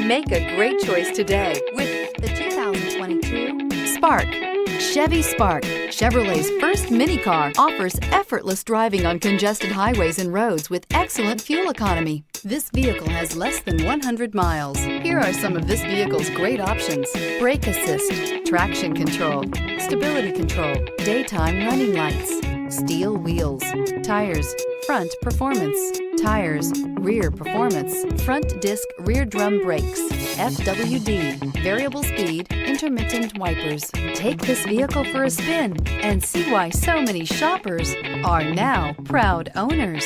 Make a great choice today with the 2022 Spark. Chevy Spark, Chevrolet's first mini car, offers effortless driving on congested highways and roads with excellent fuel economy. This vehicle has less than 100 miles. Here are some of this vehicle's great options: brake assist, traction control, stability control, daytime running lights, steel wheels, tires, front performance, tires, rear performance, front disc rear drum brakes, FWD, variable speed, intermittent wipers. Take this vehicle for a spin and see why so many shoppers are now proud owners.